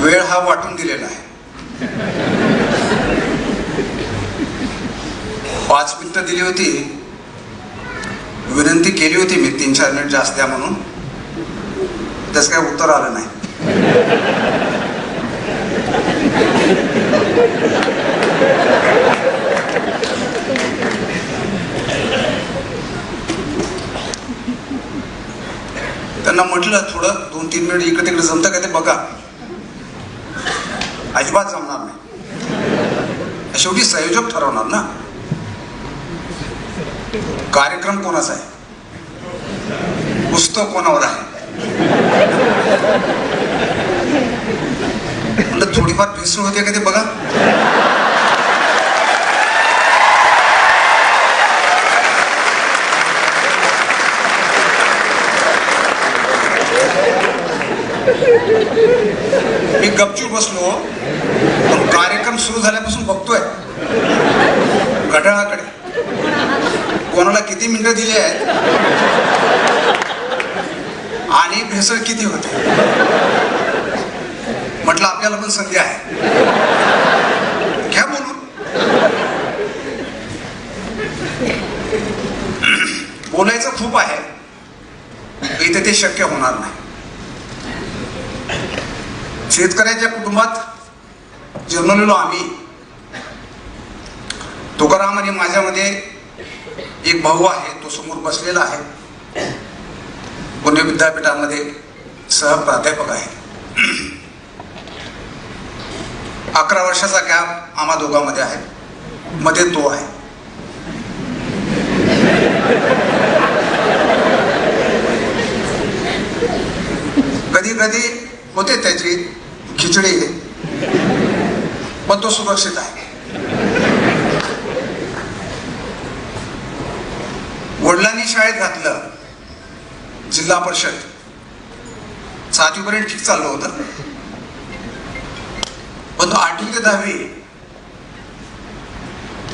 वेळ हा वाटून दिलेला आहे. 5 मिनिटं दिली होती, विनंती केली होती मी 3-4 मिनिट जास्त द्या म्हणून, त्याचं काही उत्तर आलं नाही. त्यांना म्हटलं थोडं 2-3 मिनिट इकडे तिकडे जमतं का ते बघा. अजिबात जमणार नाही. शेवटी संयोजक ठरवणार ना कार्यक्रम कोणाचा आहे, पुस्तक कोणावर आहे. म्हणलं थोडीफार भेसळ होते का ते बघा. मी गपचूप बसलो, पण कार्यक्रम सुरू झाल्यापासून बघतोय घड्याळाकडे कोणाला किती मिनिटं दिली आहेत आणि भेसळ किती होते. म्हटलं आपल्याला पण संधी आहे, घ्या बोलून. बोलायचं खूप आहे, इथे ते शक्य होणार नाही. शेतकऱ्याच्या कुटुंबात जन्मलेलो आम्ही. तुकाराम आणि माझ्यामध्ये एक भाऊ आहे, तो समोर बसलेला आहे, पुणे विद्यापीठामध्ये सहप्राध्यापक आहे. 11 वर्षाचा गॅप आम्हा दोघांमध्ये आहे, मध्ये तो आहे. कधी कधी होते त्याची खिचडी, पण तो सुरक्षित आहे. वडिलांनी शाळेत घातलं, जिल्हा परिषद 7वीपर्यंत ठीक चाललं होतं, पण तो 8वी ते 10वी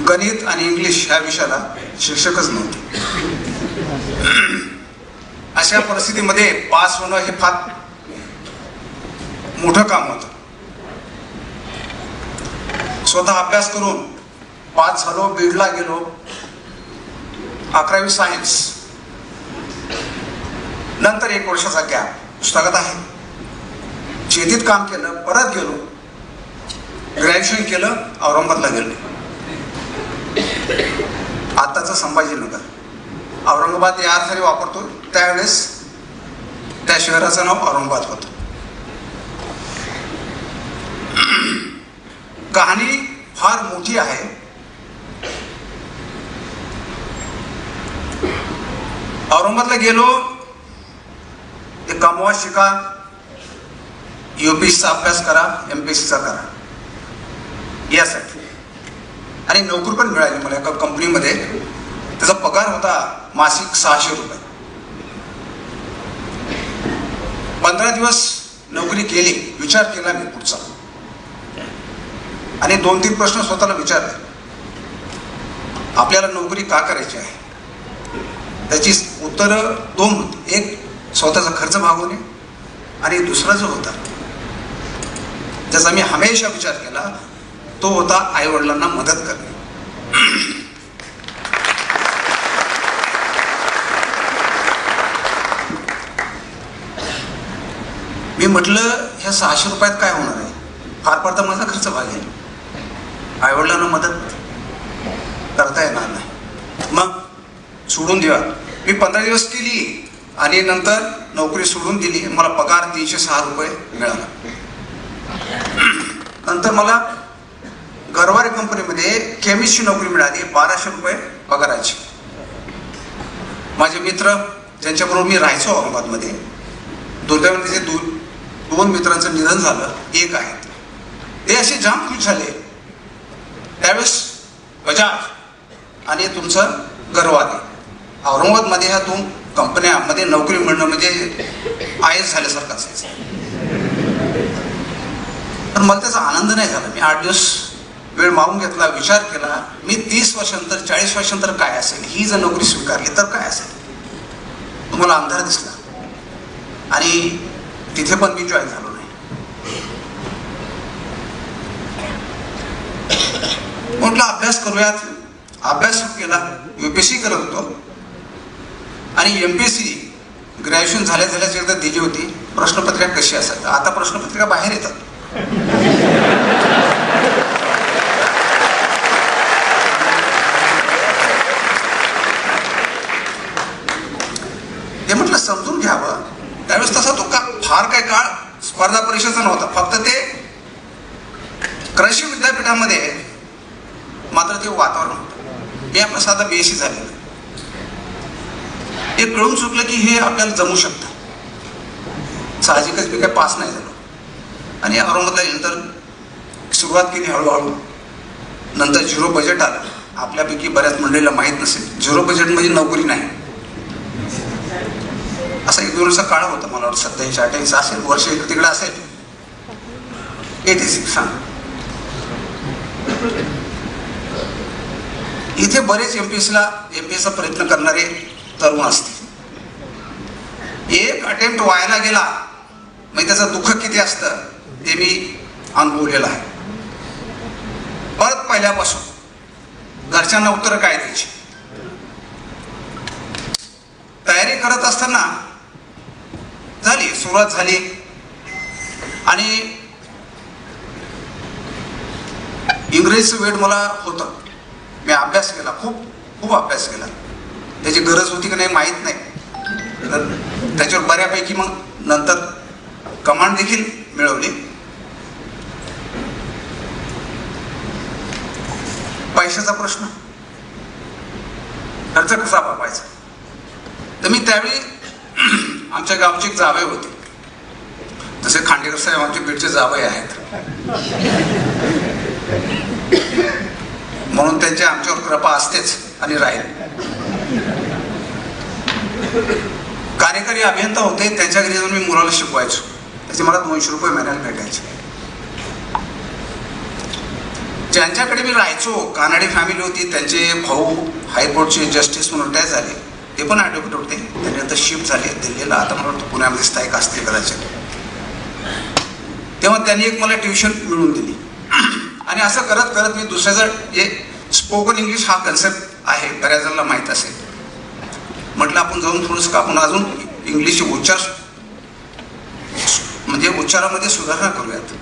गणित आणि इंग्लिश ह्या विषयाला शिक्षकच नव्हते. अशा परिस्थितीमध्ये पास होणं हे फार मोठं काम होतं. स्वतः अभ्यास करून पास झालो, बीडला गेलो, 11वी सायन्स, नंतर 1 वर्षाचा गॅप, पुस्तकात आहे. शेतीत काम केलं, परत गेलो, ग्रॅज्युएशन केलं, औरंगाबादला गेलो. आत्ताचं संभाजीनगर, औरंगाबाद या अर्थाने वापरतो, त्यावेळेस त्या शहराचं नाव औरंगाबाद होतं. कहाणी फार मोठी आहे. औरंगाबादला गेलो, ते कमवा, शिका, UPSCचा अभ्यास करा, MPSCचा करा यासाठी. आणि नोकरी पण मिळाली मला एका कंपनीमध्ये. त्याचा पगार होता मासिक 600 रुपये. 15 दिवस नोकरी केली, विचार केला मी पुढचा, आणि 2-3 प्रश्न स्वतःला विचारले. आपल्याला नोकरी का करायची आहे? त्याची उत्तरं 2 होती. एक स्वतःचा खर्च भागवणे, आणि दुसरा जो होता ज्याचा मी हमेशा विचार केला तो होता आईवडिलांना मदत करणे. मी म्हटलं ह्या 600 रुपयात काय होणार आहे, फार फार तर माझा खर्च भागेल, आईवडिलांना मदत करता येणार नाही. मग सोडून द्या. मी 15 दिवस केली आणि नंतर नोकरी सोडून दिली. मला पगार 306 रुपये मिळाला. नंतर मला गरवारे कंपनीमध्ये केमिस्टची नोकरी मिळाली, 1200 रुपये पगाराची. माझे मित्र ज्यांच्याबरोबर मी राहायचो औरंगाबादमध्ये, दुर्दैवाने तिथे 2 मित्रांचं निधन झालं. एक आहे ते असे जाम खुश झाले. त्यावेळेस बजाज आणि तुमचं गरवारे, औरंगाबादमध्ये ह्या 2 कंपन्यामध्ये नोकरी मिळणं म्हणजे IAS झाल्यासारखं असायचं. पण मला त्याचा आनंद नाही झाला. मी 8 दिवस वेळ मागून घेतला, विचार केला, मी 30 वर्षांतर 40 वर्षांतर काय असेल, ही जर नोकरी स्वीकारली तर काय असेल. तुम्हाला अंधार दिसला आणि तिथे पण मी जॉईन झालो नाही. म्हटलं अभ्यास करूयात. अभ्यास सुरू केला. UPSC करत होतो आणि MPSC ग्रॅज्युएशन झाल्या झाल्याची एकदा दिली होती. प्रश्नपत्रिका कशी असतात, आता प्रश्नपत्रिका बाहेर येतात. ते म्हटलं समजून घ्यावं. त्यावेळेस तसा तो फार काही काळ स्पर्धा परीक्षेचा नव्हता, फक्त ते कृषी विद्यापीठामध्ये मात्र ते वातावरण होतं. मी आपलं साधा BSc झालेलं. हे कळून चुकलं की हे आपल्याला जमू शकतं. साहजिकच मी काही पास नाही झालो आणि औरंगाबादला नंतर सुरुवात केली हळूहळू. नंतर 0 बजेट आलं. आपल्यापैकी बऱ्याच मंडळीला माहीत नसेल, 0 बजेट म्हणजे नोकरी नाही. असा 1-2 वर्षाचा काळ होता. मला वाटतं 87-88 असेल, वर्ष इकडे तिकडे असेल. 86 सांग. इथे बरेच MPSCचा प्रयत्न करणारे तरुण असते. एक अटेम्प्ट व्हायला गेला म्हणजे त्याचं दुःख किती असतं ते मी अनुभवलेलं आहे. परत पहिल्यापासून घरच्यांना उत्तर काय द्यायची. तयारी करत असताना सुरुवात झाली आणि इंग्रजीचं वेळ मला होतं. मी अभ्यास केला, खूप अभ्यास केला. त्याची गरज होती की नाही माहीत नाही. तर त्याच्यावर बऱ्यापैकी मग नंतर कमांड देखील मिळवली. पैशाचा प्रश्न, खर्च कसा भागवायचा. तर मी त्यावेळी आमच्या गावचे एक जावई होते. जसे खांडेकर साहेब आमचे बीडचे जावई आहेत, म्हणून त्यांची आमच्यावर कृपा असतेच आणि राहील. कार्यकारी अभियंता होते. त्यांच्या घरी जाऊन मी मुलाला शिकवायचो. त्याचे मला 200 रुपये महिन्याला भेटायचे. ज्यांच्याकडे मी राहायचो, कानडी फॅमिली होती. त्यांचे भाऊ हायकोर्टचे जस्टिस म्हणून रिटायर झाले. ते पण ॲडव्होकेट होते. त्यानंतर शिफ्ट झाले दिल्लीला. आता मला वाटतं पुण्यामध्ये स्थायिक असतील कदाचित. तेव्हा त्यांनी एक मला ट्युशन मिळवून दिली. आणि असं करत करत मी दुसऱ्याचा जे स्पोकन इंग्लिश हा कन्सेप्ट आहे, बऱ्याच जणांना माहीत असेल. म्हटलं आपण जाऊन थोडंसं आपण अजून इंग्लिशचे उच्चार म्हणजे उच्चारामध्ये सुधारणा करूयात.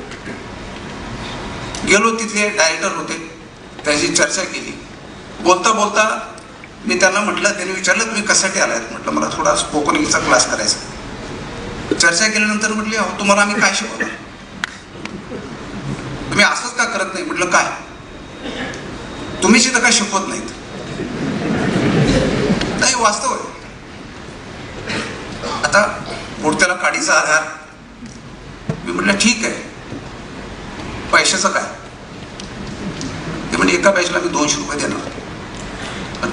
गेलो. तिथले डायरेक्टर होते. त्याची चर्चा केली. बोलता बोलता मी त्यांना म्हटलं, त्यांनी विचारलं तुम्ही कशासाठी आलात. म्हटलं मला थोडा स्पोकन इंग्लिशचा क्लास करायचा. चर्चा केल्यानंतर म्हटली अहो तुम्हाला आम्ही काय शिकवणार, तुम्ही असंच का करत नाही. म्हटलं काय, तुम्हीच इथं काय शिकवत नाहीत. नाही वास्तव आहे. आता पुढच्याला काडीचा आधार. मी म्हटलं ठीक आहे, पैशाचं काय. ते म्हणजे एका बॅचला मी 200 रुपये देणार.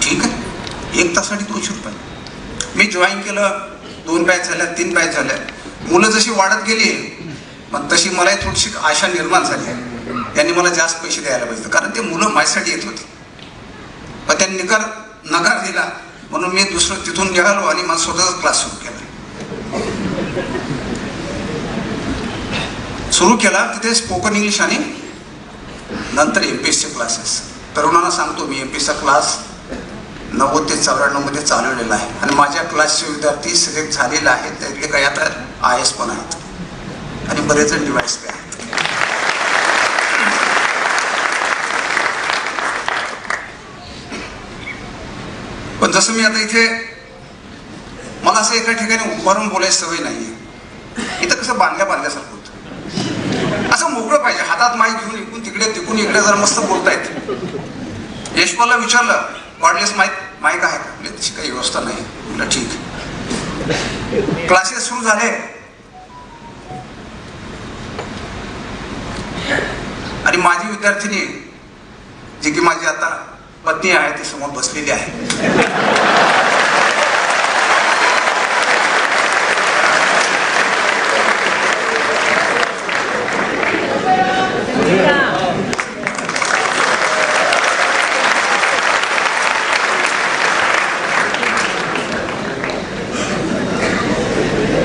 ठीक आहे, 1 तासासाठी 200 रुपये. मी जॉईन केलं. 2 बॅच झाल्या, 3 बॅच झाल्या. मुलं जशी वाढत गेली मग तशी मलाही थोडीशी आशा निर्माण झाली. त्यांनी मला जास्त पैसे द्यायला पाहिजे, कारण ते मुलं माझ्यासाठी येत होते. पण त्यांनी नकार दिला. म्हणून मी दुसरं तिथून निघालो आणि मला स्वतःचा क्लास सुरू केला. तिथे स्पोकन इंग्लिश आणि नंतर MPSC क्लासेस. तरुणांना सांगतो मी MPSCचा क्लास 90 ते 94 मध्ये चालवलेला आहे आणि माझ्या क्लासचे विद्यार्थी सिलेक्ट झालेले आहेत. त्यातले काही आता IAS पण आहेत आणि बरेच जण डिवाइस पे आहेत. पण जसं मी आता इथे मला असं एका ठिकाणी उभारून बोलायची सवय नाहीये. इथं कसं बांधल्यासारखं होतं. असं मोकळं पाहिजे. हातात माईक घेऊन इकडून तिकडे तिकडून इकडे जरा मस्त बोलतायत. यशपालला विचारलं कॉर्डलेस माईक आहे का. तशी काही व्यवस्था नाही. म्हटलं ठीक. क्लासेस सुरू झाले आणि माझी विद्यार्थिनी जी की माझी आता पत्नी आहे ती समोर बसलेली आहे.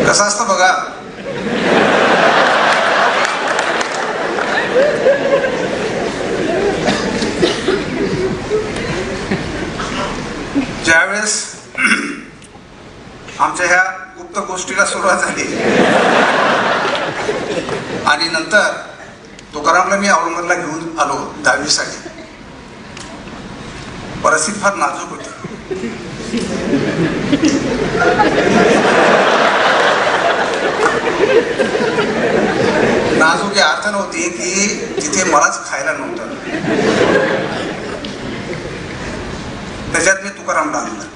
कसं असतं बघा, आमच्या ह्या गुप्त गोष्टीला सुरुवात झाली. आणि नंतर तुकारामला मी औरंगाबादला घेऊन आलो 10वी साठी. परिस्थिती फार नाजूक होती. नाजूक या अर्थ नव्हती की तिथे मलाच खायला नव्हतं. त्याच्यात मी तुकारामला आणलं.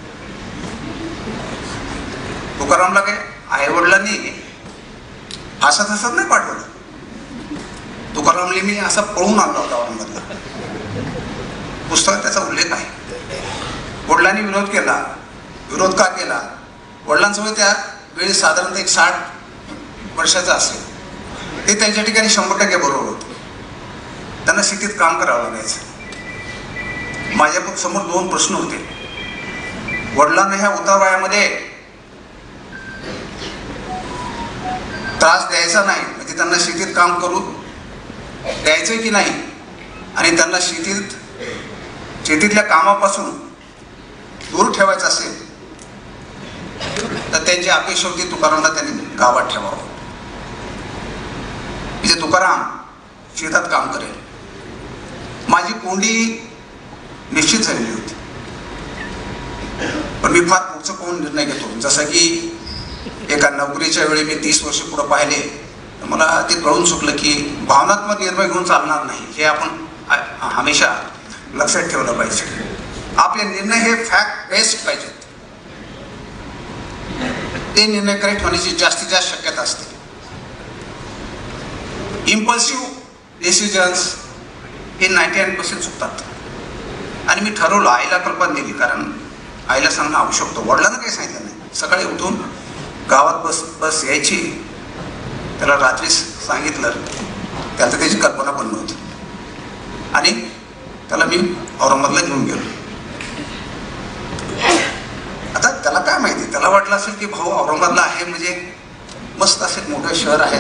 तुकारामला काय आई वडिलांनी असं तसं नाही पाठवलं. तुकारामला मी असा पळून आणला होता औरंगाबादला. पुस्तकात त्याचा उल्लेख आहे. वडिलांनी विरोध केला. विरोध का केला? वडिलांचं वय त्या वेळी साधारणतः 60 वर्षाचं असेल. ते त्यांच्या ठिकाणी 100% बरोबर होतं. त्यांना शेतीत काम करावं लागायचं. माझ्या समोर 2 प्रश्न होते. वडिलांना ह्या उतावळ्यामध्ये त्रास द्यायचा नाही, म्हणजे त्यांना शेतीत काम करू द्यायचं की नाही, आणि त्यांना शेतीतल्या कामापासून दूर ठेवायचं असेल तर त्यांची अपेक्षा होती तुकारामला त्यांनी गावात ठेवावं. म्हणजे तुकाराम शेतात काम करेल. माझी कोंडी निश्चित झालेली होती. पण मी फार पुढचं पाहून निर्णय घेतो. जसं की एका नोकरीच्या वेळी मी 30 वर्ष पुढे पाहिले तर मला ते कळून चुकलं की भावनात्मक निर्णय घेऊन चालणार नाही. हे आपण हमेशा लक्षात ठेवलं पाहिजे. आपले निर्णय हे फॅक्ट बेस्ड पाहिजेत. ते निर्णय करेक्ट होण्याची जास्तीत जास्त शक्यता असते. इम्पल्सिव्ह डिसिजन्स हे 99% चुकतात. आणि मी ठरवलं, आईला कल्पना दिली, कारण आईला सांगणं आवश्यक होतं. वडिलांना काही सांगितलं नाही. सकाळी उठून गावात बस यायची, त्याला रात्री सांगितलं, त्याला त्याची कल्पना पण नव्हती. आणि त्याला मी औरंगाबादला घेऊन गेलो. आता त्याला काय माहिती, त्याला वाटलं असेल की भाऊ औरंगाबादला आहे म्हणजे मस्त असेल, मोठं शहर आहे.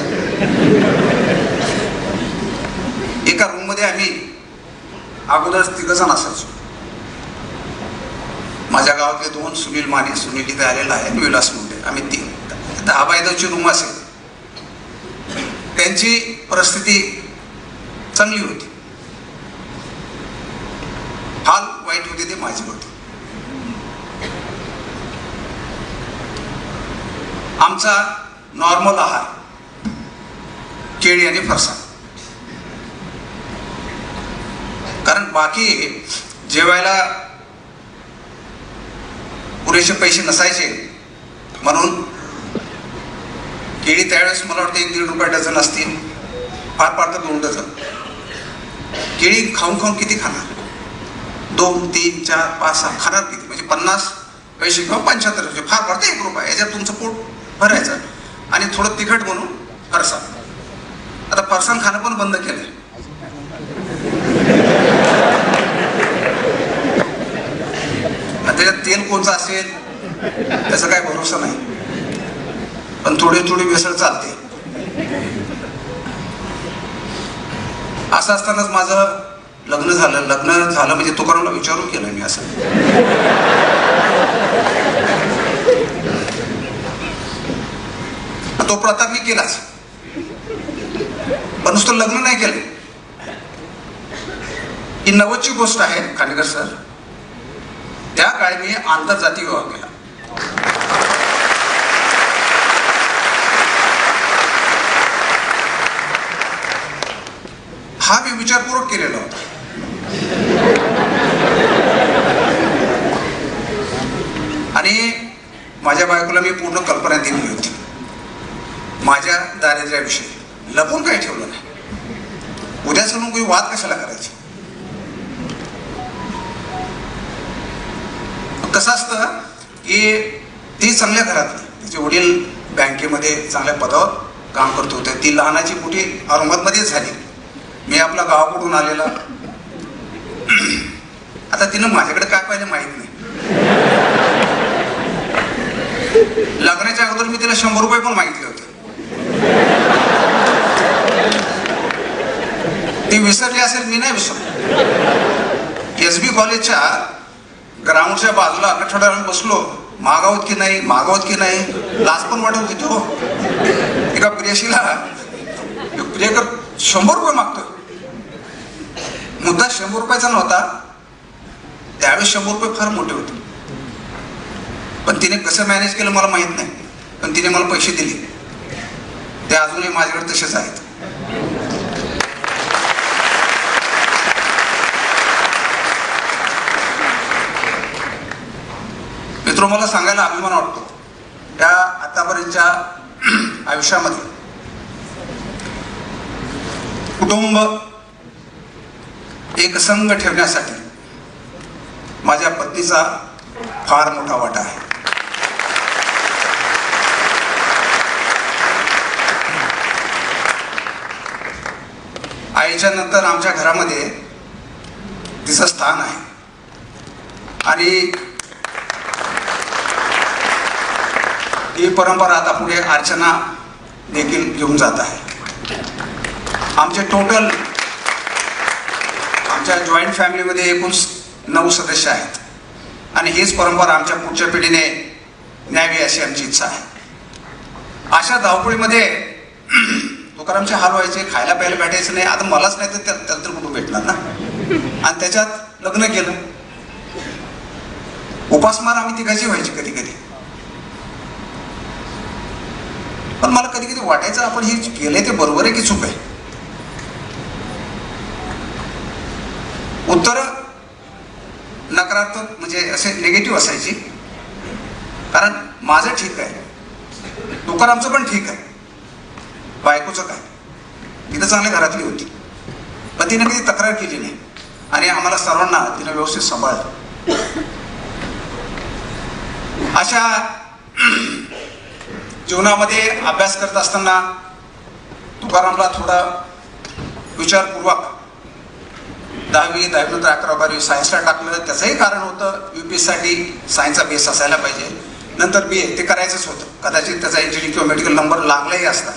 एका रूममध्ये आम्ही अगोदर 3 जण असायचो. माझ्या गावातले 2 सुनील माने, सुनील इथे आलेला आहे, विलास मुंडे, आम्ही 3. 10 बाय 10ची रूम असेल. त्यांची परिस्थिती चांगली होती. हाल वाईट होते ते माझी होती. आमचा नॉर्मल आहार केळी आणि फरसाण. कारण बाकी जेवायला पुरेसे पैसे नसायचे, म्हणून केळी त्यावेळेस मला वाटतं 1-1.5 रुपये डझन असतील, फार तर 2 डझन. केळी खाऊन खाऊन किती खाणार? 2, 3, 4, 5, 6 खाणार किती? म्हणजे 50 पैसे किंवा 75 पैसे, फार तर 1 रुपया. याच्यात तुमचं पोट भरायचं. आणि थोडं तिखट म्हणून फरसाण. आता फरसाण खाणं पण बंद केलं. त्याच्यात तेल कोणचं असेल त्याचा काय भरोसा नाही, पण थोडी भेसळ चालते. असं असतानाच माझं लग्न झालं म्हणजे तुकारामला विचारून केलं मी असं. तो प्रताप मी केलाच, पण नुसतं लग्न नाही केलं. ही 90ची गोष्ट आहे खांडेकर सर. त्या काळी मी आंतरजातीय विवाह केला. हा मी विचारपूर्वक केलेला होता. आणि माझ्या बायकोला मी पूर्ण कल्पना दिली होती. माझ्या दारिद्र्याविषयी लपून काही ठेवलं नाही. उद्या चलून काही वाद कशाला करायचे. कसं असतं की ती चांगल्या घरातली, तिचे वडील बँकेमध्ये चांगल्या पदावर काम करत होते. ती लहानाची मोठी औरंगाबादमध्येच झाली. मी आपला गावाकडून आलेला. आता तिनं माझ्याकडे काय पाहिलं माहित नाही. लग्नाच्या अगोदर मी तिला 100 रुपये पण मागितले होते. ती विसरली असेल, मी नाही विसरलो. SB कॉलेजच्या ग्राउंडच्या बाजूला आठवड्याला बसलो मागावत की नाही लाज पण वाटत होती हो. एका प्रियशीला प्रियकर 100 रुपये मागतोय. मुद्दा 100 रुपयाचा नव्हता, त्यावेळेस 100 रुपये फार मोठे होते. पण तिने कसं मॅनेज केलं मला माहित नाही, पण तिने मला पैसे दिले. ते अजूनही माझ्याकडे तसेच आहेत. मित्र, मला सांगायला अभिमान वाटतो त्या आतापर्यंतच्या आयुष्यामध्ये कुटुंब एकसंग ठेवण्यासाठी माझ्या पत्नीचा फार मोठा वाटा आहे. आईच्या नंतर आमच्या घरामध्ये तिचं स्थान आहे आणि ही परंपरा आता पुढे अर्चना देखील घेऊन जात आहे. आमचे टोटल आमच्या जॉईंट फॅमिलीमध्ये एकूण 9 सदस्य आहेत आणि हीच परंपरा आमच्या पुढच्या पिढीने न्यावी अशी आमची इच्छा आहे. अशा धावपळीमध्ये तुकारामचे हाल व्हायचे, खायला प्यायला भेटायचं नाही. आता मलाच नाही तर त्याला तर कुठून भेटणार ना. आणि त्याच्यात लग्न केलं. उपासमार आम्ही तिघाची व्हायची कधी कधी. पण मला कधी कधी वाटायचं आपण हे केलंय ते बरोबर आहे की चूक आहे. उत्तर नकारात्मक म्हणजे असे निगेटिव्ह असायची. कारण माझं ठीक आहे, तुकारामचं पण ठीक आहे, बायकोचं काय. तिथं चांगल्या घरातली होती, पण तिने कधी तक्रार केली नाही आणि आम्हाला सर्वांना तिने व्यवस्थित सांभाळलं. अशा जीवनामध्ये अभ्यास करत असताना तुकारामला थोडा विचारपूर्वक 10वी नंतर 11वी 12वी सायन्सला टाकलं. त्याचंही कारण होतं UPSC सायन्सचा बेस असायला पाहिजे. नंतर BA ते करायचंच होतं. कदाचित त्याचा इंजिनिअरिंग किंवा मेडिकल नंबर लागलाही असता.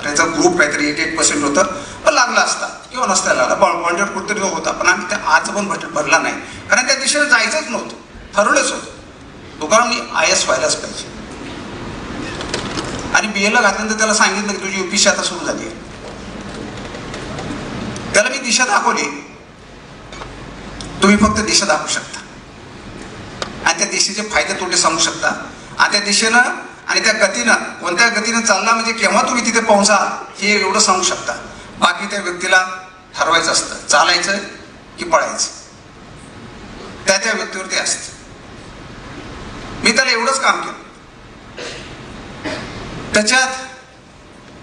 त्याचा ग्रुप काहीतरी 88% होतं, पण लागला असता किंवा नसता लागला. बॉन्डेड कुठतरी होता, पण आम्ही त्या आज पण भरला नाही. कारण त्या दिशेने जायचंच नव्हतं, ठरवलंच होतं. तुकाराम मी IAS व्हायलाच पाहिजे. आणि BA ला घातल्यानंतर त्याला सांगितलं की तुझी UPSC आता सुरू झाली आहे. त्याला मी दिशा दाखवली. तुम्ही फक्त दिशा दाखवू शकता आणि त्या दिशेचे फायदे तोटे सांगू शकता आणि त्या दिशेनं आणि त्या गतीनं कोणत्या गतीनं चालला म्हणजे केव्हा तुम्ही तिथे पोहोचा हे एवढं सांगू शकता. बाकी त्या व्यक्तीला ठरवायचं असतं, चालायचं की पळायचं. त्या व्यक्तीवरती असतं. मी त्याला एवढंच काम केलं. त्याच्यात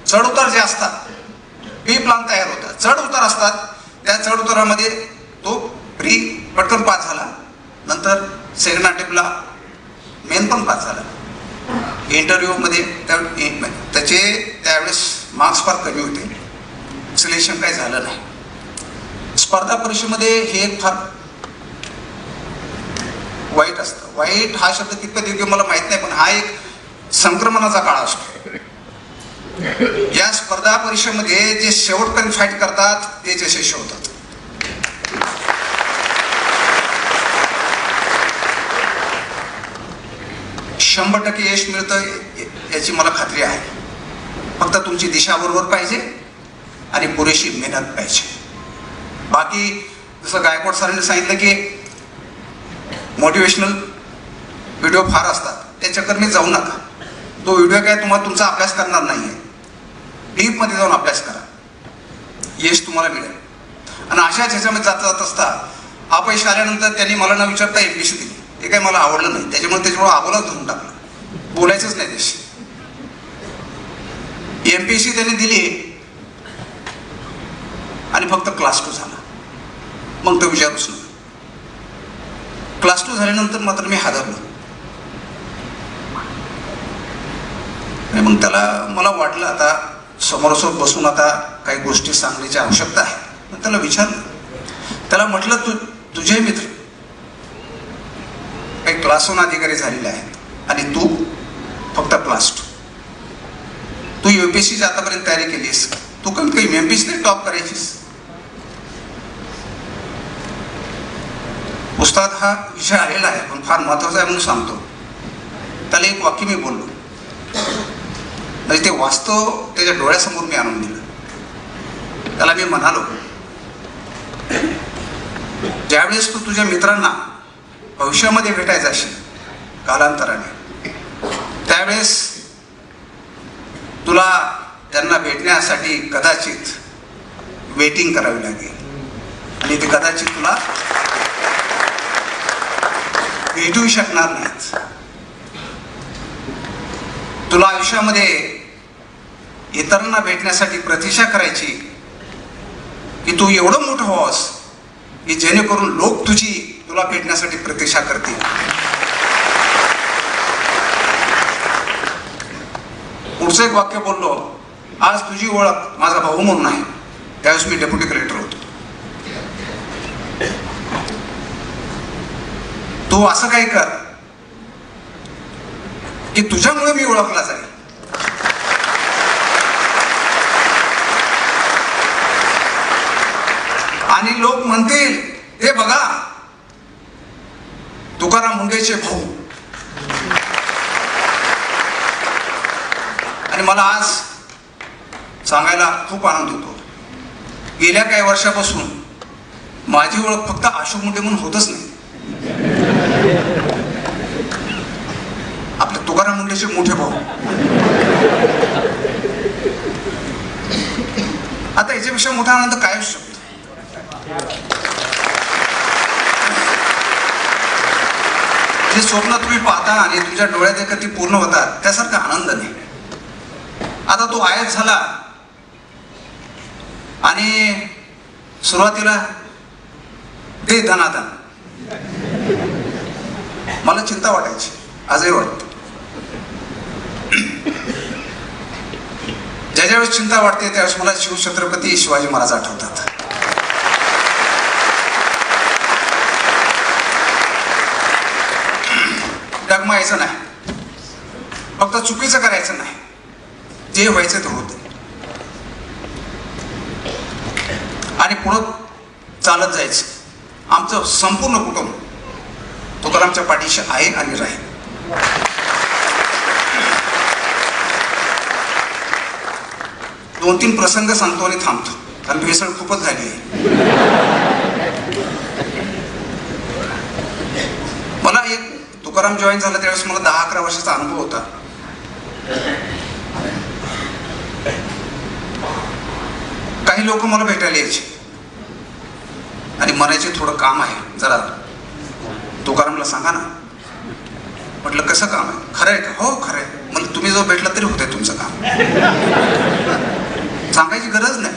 चढ उतार जे असतात, बी प्लान तयार होता. चढ उतार असतात, त्या चढ उतारामध्ये तो प्री पटकन पास झाला. नंतर सेकंड अटेम्प्टला मेन पण पास झाला. इंटरव्ह्यूमध्ये त्याचे त्यावेळेस मार्क्स फार कमी होते, सिलेक्शन काही झालं नाही. स्पर्धा परीक्षेमध्ये हे एक फार वाईट असतं. वाईट हा शब्द कितपत योग्य मला माहित नाही, पण हा एक संक्रमणाचा काळ असतो. या स्पर्धा परीक्षेमध्ये जे शेवटपर्यंत फाईट करतात तेच यशस्वी होतात. शंभर टक्के यश मिळतं याची मला खात्री आहे. फक्त तुमची दिशा बरोबर पाहिजे आणि पुरेशी मेहनत पाहिजे. बाकी जसं गायकवाड सरांनी सांगितलं की मोटिवेशनल व्हिडिओ फार असतात, त्या चक्करने जाऊ नका. तो व्हिडिओ काय तुम्हाला तुमचा अभ्यास करणार नाहीये. डीपमध्ये जाऊन अभ्यास करा, यश तुम्हाला मिळेल. आणि अशाच ह्याच्यामध्ये जात असता अपयश आल्यानंतर त्यांनी मला न विचारता MPSC दिली. ते काही मला आवडलं नाही, त्याच्यामुळे आबोला धरून टाकलं, बोलायचंच नाही त्याशी. MPSC त्यांनी दिली आणि फक्त क्लास 2 झाला. मग तो विचारूच नका. क्लास 2 झाल्यानंतर मात्र मी हादरलो. आणि मग मला वाटलं आता समोरासमोर बसून आता काही गोष्टी सांगण्याची आवश्यकता आहे. मग त्याला विचारलं, त्याला म्हटलं तुझे मित्र काही क्लास 1 अधिकारी झालेले आहेत आणि तू फक्त क्लास 2. तू UPSCची आतापर्यंत तयारी केलीस, तू कमी काही MPSC टॉप करायचीस. उस्ताद हा विषय आलेला आहे पण फार महत्वाचा आहे म्हणून सांगतो. काल एक वाक्य मी बोललो, म्हणजे ते वास्तव त्याच्या डोळ्यासमोर मी आणून दिलं. त्याला मी म्हणालो, ज्यावेळेस तू तुझ्या मित्रांना भविष्यामध्ये भेटायचं असेल कालांतराने, त्यावेळेस तुला त्यांना भेटण्यासाठी कदाचित वेटिंग करावी लागेल आणि ते कदाचित तुला भेटू शकणार नाहीत. तुला आयुष्यामध्ये इतरांना भेटण्यासाठी प्रतीक्षा करायची की तू एवढं मोठं व्हावंस की जेणेकरून लोक तुला भेटण्यासाठी प्रतीक्षा करतील. पुढचं एक वाक्य बोललो, आज तुझी ओळख माझा भाऊ म्हणून आहे. त्यावेळेस मी डेप्युटी कलेक्टर होतो. तू असं काही कर की तुझ्यामुळे मी ओळखला जाईल. आणि लोक म्हणतील, हे बघा तुकाराम मुंडेचे भाऊ. आणि मला आज सांगायला खूप आनंद होतो, गेल्या काही वर्षापासून माझी ओळख फक्त अशोक मुंडे म्हणून होतच नाही, आपले तुकाराम मुंडेचे मोठे भाऊ. आता याच्यापेक्षा मोठा आनंद काय असू शकतो? जे स्वप्न तुम्ही पाहता आणि तुमच्या डोळ्यात एकदा ती पूर्ण होतात त्यासारखा आनंद नाही. आता तो आयात झाला आणि सुरुवातीला दे धनाधन, मला चिंता वाटायची, आजही वाटते. ज्या वेळेस चिंता वाटते त्यावेळेस मला शिवछत्रपती शिवाजी महाराज आठवतात. डगमायचं नाही, फक्त चुकीचं करायचं नाही, जे व्हायचं ते होतं आणि पुढं चालत जायचं. आमचं संपूर्ण कुटुंब तुकारामच्या पाठीशी आहे आणि राहील. दोन तीन प्रसंग सांगतो आणि थांबतो, कारण भेसळ खूपच झाली आहे. मला एक तुकाराम जॉईन झाला त्यावेळेस मला 10-11 वर्षाचा अनुभव होता. काही लोक मला भेटायला यायचे आणि म्हणायचे, थोडं काम आहे, जरा तुकारामला सांगा ना. म्हटलं कसं काम आहे? खरं आहे का? हो खरं आहे. म्हणजे तुम्ही जो भेटला तरी होतंय तुमचं काम, सांगायची गरज नाही.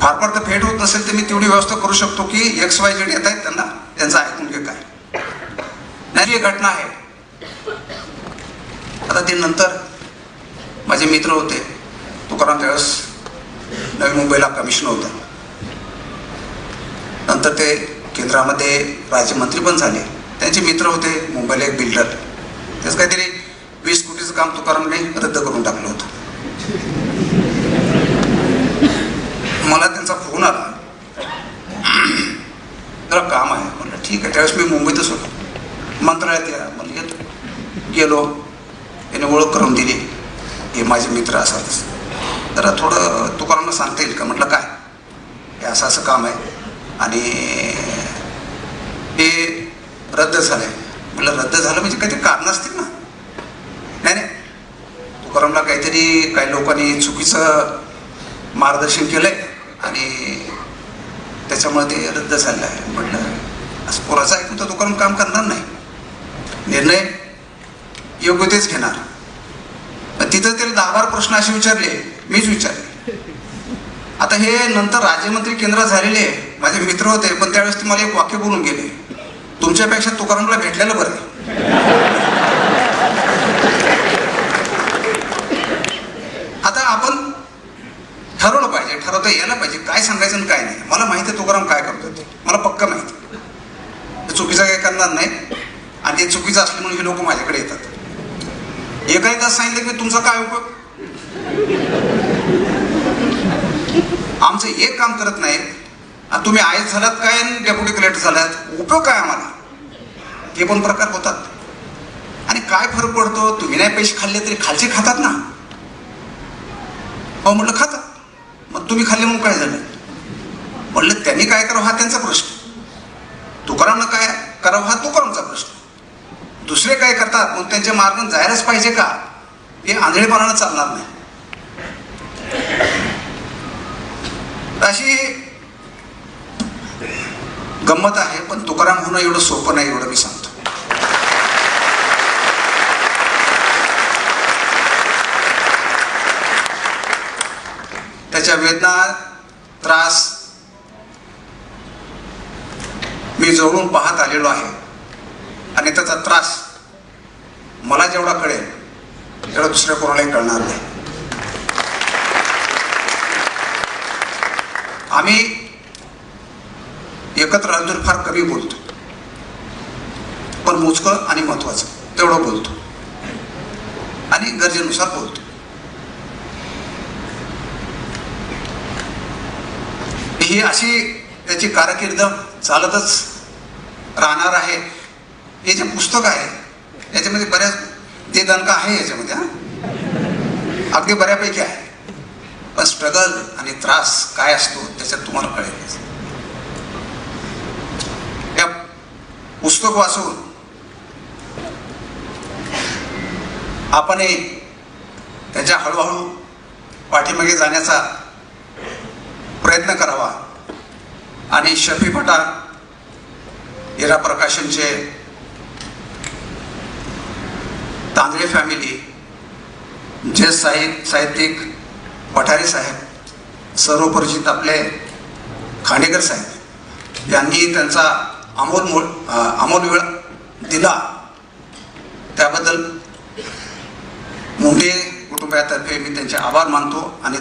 फार फार तर भेट होत नसेल तर मी तेवढी व्यवस्था करू शकतो की XYZ येत आहेत, त्यांना त्यांचं ऐकून घे काय नाही. ही घटना आहे. आता ते नंतर माझे मित्र होते, तुकाराम त्यावेळेस नवी मुंबईला कमिशनर होता, नंतर ते केंद्रामध्ये राज्यमंत्री पण झाले. त्यांचे मित्र होते मुंबईला एक बिल्डर, त्याच काहीतरी 20 कोटीचं काम तुकारामने रद्द करून टाकलं होतं. मला त्यांचा फोन आला, जरा काम आहे. म्हटलं ठीक आहे. त्यावेळेस मी मुंबईतच होतो, मंत्रालयात या मला येतो. गेलो, याने ओळख करून दिली, हे माझे मित्र असतात, जरा थोडं तुकारामला सांगता येईल का? म्हटलं काय? हे असं असं काम आहे आणि हे रद्द झालंय. म्हटलं रद्द झालं म्हणजे काहीतरी कारण असतील ना? नाही नाही, तुकारामला काहीतरी काही लोकांनी चुकीचं मार्गदर्शन केलंय आणि त्याच्यामुळे ते रद्द झालं आहे. म्हटलं असं पोराचं ऐकून तर तुकाराम काम करणार नाही, निर्णय योग्य तेच घेणार. तिथं त्याला 10-12 प्रश्न असे विचारले, मीच विचारले. आता हे नंतर राज्यमंत्री केंद्रात झालेले माझे मित्र होते, पण त्यावेळेस ते मला एक वाक्य बोलून गेले, तुमच्यापेक्षा तुकारामला भेटलेलं बरं. आता आपण ठरवलं पाहिजे, ठरवता यायला पाहिजे काय सांगायचं आणि काय नाही. मला माहिती आहे तुकाराम काय करतो ते, मला पक्का माहिती. चुकीचं काही करणार नाही आणि ते चुकीचं असलं म्हणून हे लोक माझ्याकडे येतात. एकाही तास सांगितलं की तुमचा काय उपयोग? आमचं एक काम करत नाही. तुम्ही आयएस झालात काय, डेप्युटी कलेक्टर झालात, उपयोग काय आम्हाला? हे पण प्रकार होतात. आणि काय फरक पडतो, तुम्ही नाही पैसे खाल्ले तरी खालचे खातात ना. हो म्हटलं खातात, मग तुम्ही खाल्ले म्हणून काय झालं. म्हणलं त्यांनी काय करावं हा त्यांचा प्रश्न, तुकारामनं काय करावं हा तुकारामचा प्रश्न. दुसरे काय करतात मग त्यांच्या मार्गाने जायलाच पाहिजे का, हे आंधळेपणानं चालणार नाही. अशी गंमत आहे, पण तुकाराम होणं एवढं सोपं नाही, एवढं मी सांगतो. त्याच्या वेदना, त्रास मी जवळून पाहत आलेलो आहे आणि त्याचा त्रास मला जेवढा कळेल तेवढा दुसऱ्या कोणालाही कळणार नाही. आम्ही एकत्र राहतो फार कमी बोलतो, पण मोजकं आणि महत्वाचं तेवढं बोलतो आणि गरजेनुसार बोलतो. ही अशी त्याची कारकीर्द चालतच राहणार आहे. हे जे पुस्तक आहे याच्यामध्ये बऱ्याच ते दणका आहे, याच्यामध्ये अगदी बऱ्यापैकी आहे, पण स्ट्रगल आणि त्रास काय असतो त्याच्यात तुम्हाला कळेल. या पुस्तक वाचून आपणही त्याच्या हळूहळू पाठीमागे जाण्याचा प्रयत्न करावा आणि शफी पठार, इरा प्रकाशनचे, तांदळे फॅमिली, जे साहित्यिक पठारे साहेब, सर्वपरिचित आपले खांडेकर साहेब यांनी त्यांचा अमोल वेळ दिला, त्याबद्दल मुंडे कुटुंबातर्फे मी त्यांचे आभार मानतो आणि